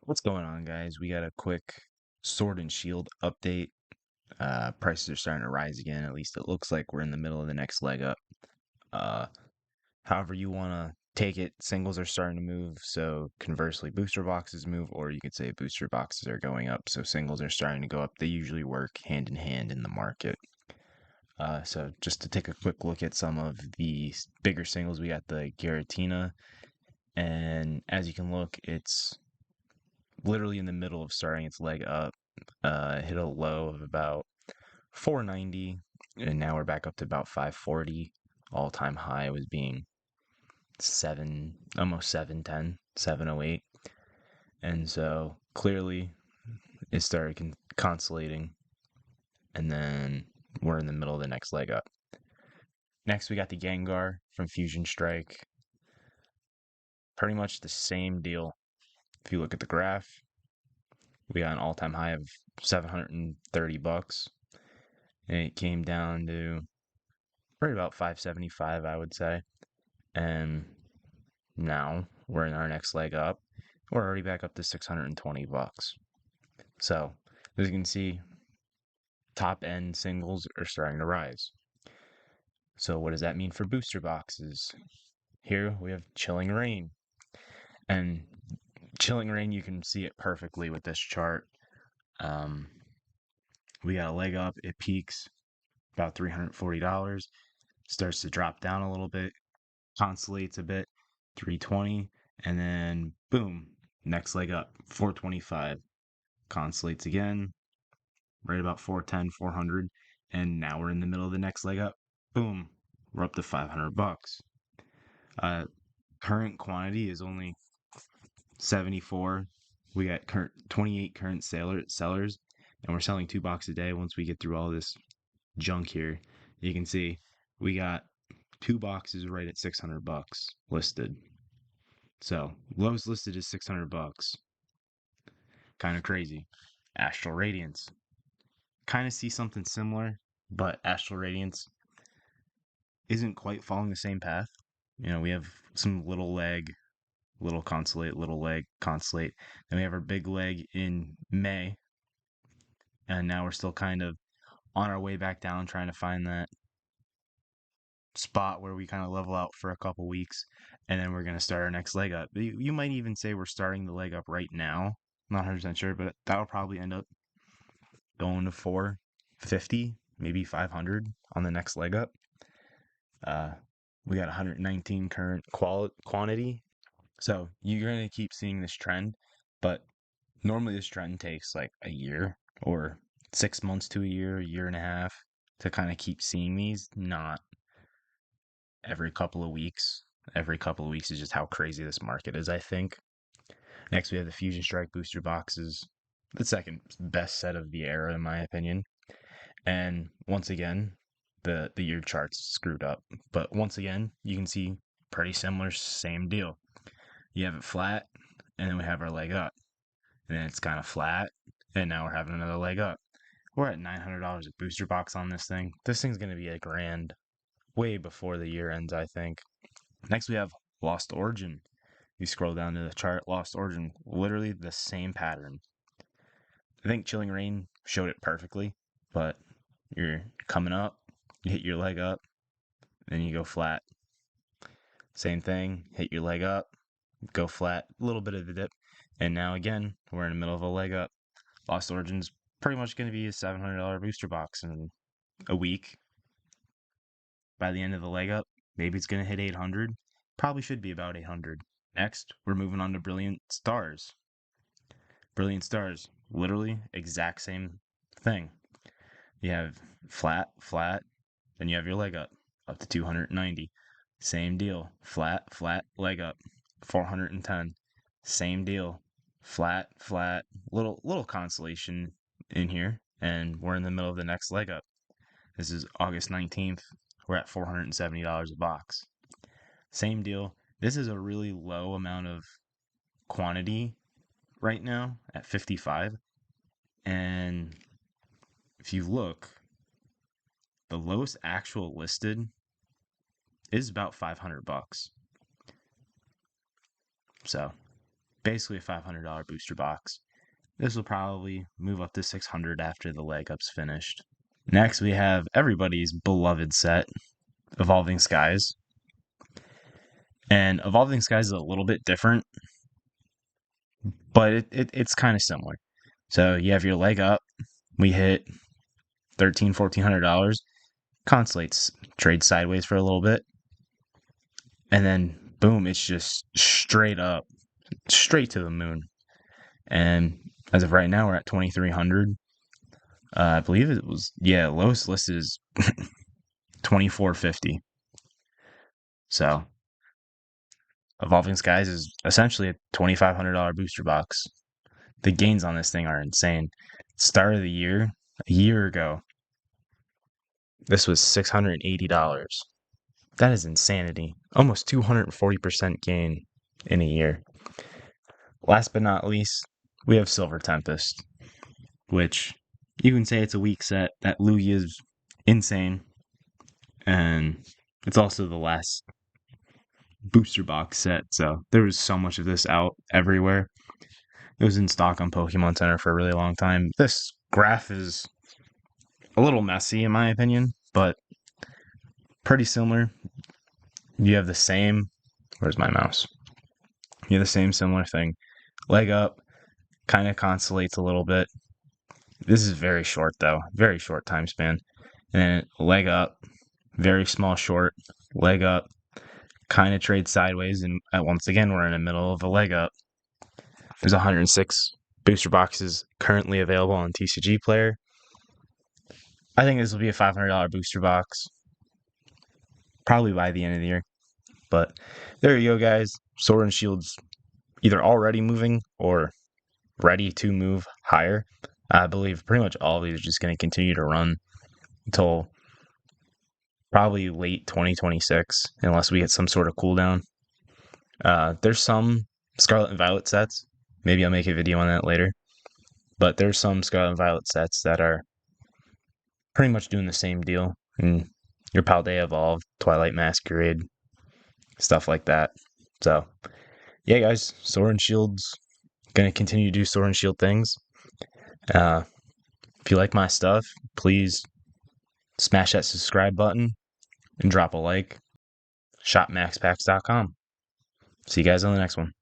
What's going on, guys? We got a quick Sword and Shield update. Prices are starting to rise again. At least it looks like we're in the middle of the next leg up. Uh, However you want to take it, singles are starting to move. So conversely, booster boxes move, or you could say booster boxes are going up. So singles are starting to go up. They usually work hand in hand in the market. So just to take a quick look at some of the bigger singles, we got the Giratina, and as you can look, it's literally in the middle of starting its leg up. Hit a low of about 490, and now we're back up to about 540. All-time high was being almost 710, 708, and so clearly it started consolidating, and then we're in the middle of the next leg up. Next, we got the Gengar from Fusion Strike. Pretty much the same deal. If you look at the graph, we got an all-time high of $730, and it came down to right about 575, I would say. And now we're in our next leg up. We're already back up to $620. So as you can see, top end singles are starting to rise. So what does that mean for booster boxes? Here we have Chilling Reign. And Chilling Reign, you can see it perfectly with this chart. We got a leg up. It peaks about $340, starts to drop down a little bit, consolidates a bit, 320, and then boom, next leg up, 425, consolidates again, right about 410, 400, and now we're in the middle of the next leg up. Boom, we're up to $500. Current quantity is only 74. We got 28 current sellers, and we're selling 2 boxes a day. Once we get through all this junk here, you can see we got 2 boxes right at $600 listed. So lowest listed is $600. Kind of crazy. Astral Radiance. Kind of see something similar, but Astral Radiance isn't quite following the same path. You know, we have some little leg, little consolate, little leg, consolate. Then we have our big leg in May. And now we're still kind of on our way back down, trying to find that spot where we kind of level out for a couple weeks, and then we're going to start our next leg up. You might even say we're starting the leg up right now. I'm not 100% sure, but that'll probably end up going to 450, maybe 500 on the next leg up. We got 119 current quantity. So you're going to keep seeing this trend, but normally this trend takes like a year or 6 months to a year and a half to kind of keep seeing these, not every couple of weeks. Every couple of weeks is just how crazy this market is, I think. Next, we have the Fusion Strike booster boxes, the second best set of the era, in my opinion. And once again, the year chart's screwed up. But once again, you can see pretty similar, same deal. You have it flat, and then we have our leg up. And then it's kind of flat, and now we're having another leg up. We're at $900 a booster box on this thing. This thing's going to be $1,000 way before the year ends, I think. Next, we have Lost Origin. You scroll down to the chart, Lost Origin, literally the same pattern. I think Chilling Reign showed it perfectly, but you're coming up, you hit your leg up, then you go flat. Same thing, hit your leg up, go flat, a little bit of a dip, and now again, we're in the middle of a leg up. Lost Origin's pretty much going to be a $700 booster box in a week. By the end of the leg up, maybe it's going to hit 800. Probably should be about 800. Next, we're moving on to Brilliant Stars. Brilliant Stars, literally exact same thing. You have flat, flat, then you have your leg up to 290. Same deal, flat, flat, leg up, 410. Same deal, flat, flat, little consolation in here, and we're in the middle of the next leg up. This is August 19th. We're at $470 a box. Same deal. This is a really low amount of quantity right now at 55. And if you look, the lowest actual listed is about $500. So basically a $500 booster box. This will probably move up to $600 after the leg up's finished. Next, we have everybody's beloved set, Evolving Skies. And Evolving Skies is a little bit different, but it's kind of similar. So you have your leg up. We hit $1,300, $1,400. Constellates trade sideways for a little bit. And then, boom, it's just straight up, straight to the moon. And as of right now, we're at 2,300. I believe it was, lowest list is 2,450. So, Evolving Skies is essentially a $2,500 booster box. The gains on this thing are insane. Start of the year, a year ago, this was $680. That is insanity. Almost 240% gain in a year. Last but not least, we have Silver Tempest, which you can say it's a weak set. That Lugia is insane. And it's also the last booster box set, so there was so much of this out everywhere. It was in stock on Pokemon Center for a really long time. This graph is a little messy in my opinion, but pretty similar. You have the same, where's my mouse? You have the same similar thing. Leg up, kind of constellates a little bit. This is very short though, very short time span. And then leg up, very small short, leg up, kind of trade sideways, and once again, we're in the middle of a leg up. There's 106 booster boxes currently available on TCG Player. I think this will be a $500 booster box, probably by the end of the year. But there you go, guys. Sword and Shield's either already moving or ready to move higher. I believe pretty much all of these are just going to continue to run until probably late 2026, unless we get some sort of cooldown. There's some Scarlet and Violet sets. Maybe I'll make a video on that later. But there's some Scarlet and Violet sets that are pretty much doing the same deal. And your Paldea Evolved, Twilight Masquerade, stuff like that. So, yeah, guys, Sword and Shield's going to continue to do Sword and Shield things. If you like my stuff, please smash that subscribe button and drop a like. ShopMaxPacks.com. See you guys on the next one.